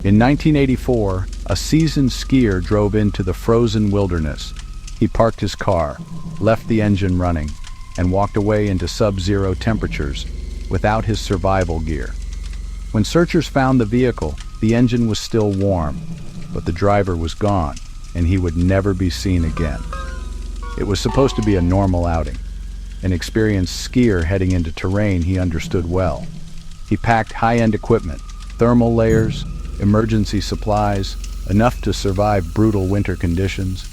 In 1984, a seasoned skier drove into the frozen wilderness. He parked his car, left the engine running, and walked away into sub-zero temperatures without his survival gear. When searchers found the vehicle, the engine was still warm, but the driver was gone, and he would never be seen again. It was supposed to be a normal outing, an experienced skier heading into terrain he understood well. He packed high-end equipment, thermal layers, emergency supplies, enough to survive brutal winter conditions.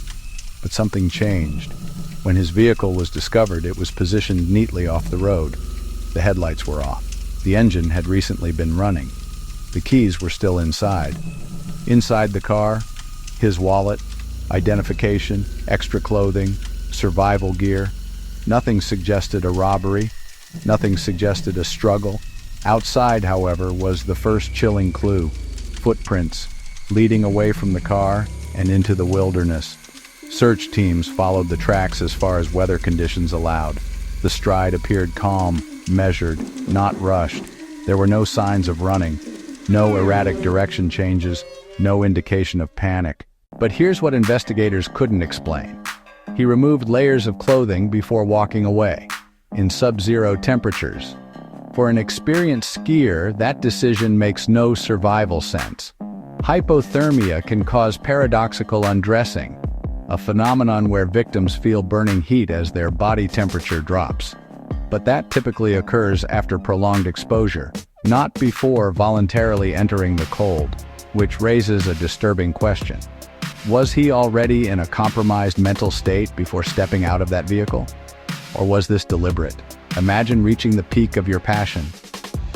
But something changed. When his vehicle was discovered, it was positioned neatly off the road. The headlights were off. The engine had recently been running. The keys were still inside. Inside the car, his wallet, identification, extra clothing, survival gear. Nothing suggested a robbery. Nothing suggested a struggle. Outside, however, was the first chilling clue. Footprints, leading away from the car and into the wilderness. Search teams followed the tracks as far as weather conditions allowed. The stride appeared calm, measured, not rushed. There were no signs of running, no erratic direction changes, no indication of panic. But here's what investigators couldn't explain. He removed layers of clothing before walking away, in sub-zero temperatures. For an experienced skier, that decision makes no survival sense. Hypothermia can cause paradoxical undressing, a phenomenon where victims feel burning heat as their body temperature drops. But that typically occurs after prolonged exposure, not before voluntarily entering the cold, which raises a disturbing question. Was he already in a compromised mental state before stepping out of that vehicle? Or was this deliberate? Imagine reaching the peak of your passion.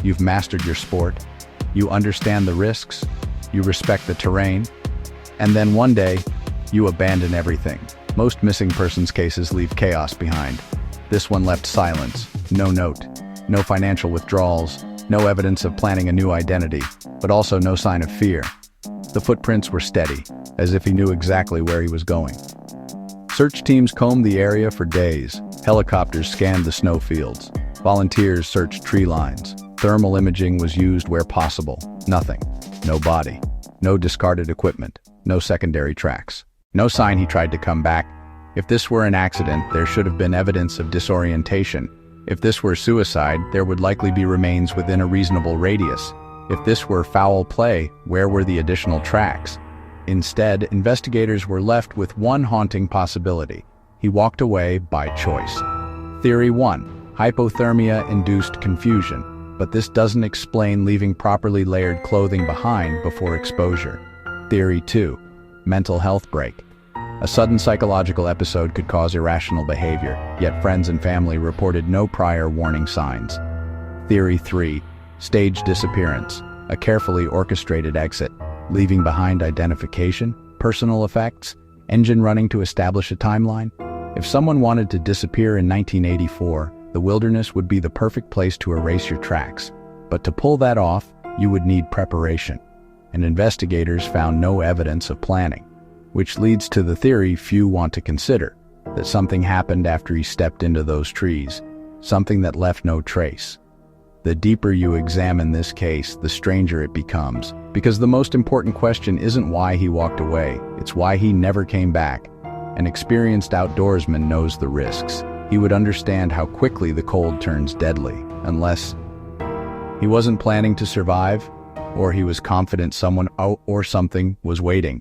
You've mastered your sport. You understand the risks. You respect the terrain. And then one day, you abandon everything. Most missing persons cases leave chaos behind. This one left silence, no note, no financial withdrawals, no evidence of planning a new identity, but also no sign of fear. The footprints were steady, as if he knew exactly where he was going. Search teams combed the area for days. Helicopters scanned the snowfields. Volunteers searched tree lines. Thermal imaging was used where possible. Nothing. No body. No discarded equipment. No secondary tracks. No sign he tried to come back. If this were an accident, there should have been evidence of disorientation. If this were suicide, there would likely be remains within a reasonable radius. If this were foul play, where were the additional tracks? Instead, investigators were left with one haunting possibility. He walked away by choice. Theory 1. Hypothermia-induced confusion. But this doesn't explain leaving properly layered clothing behind before exposure. Theory 2. Mental health break. A sudden psychological episode could cause irrational behavior, yet friends and family reported no prior warning signs. Theory 3. Staged disappearance. A carefully orchestrated exit, leaving behind identification, personal effects, engine running to establish a timeline. If someone wanted to disappear in 1984, the wilderness would be the perfect place to erase your tracks. But to pull that off, you would need preparation. And investigators found no evidence of planning, which leads to the theory few want to consider, that something happened after he stepped into those trees, something that left no trace. The deeper you examine this case, the stranger it becomes, because the most important question isn't why he walked away, it's why he never came back. An experienced outdoorsman knows the risks. He would understand how quickly the cold turns deadly, unless he wasn't planning to survive, or he was confident someone or something was waiting.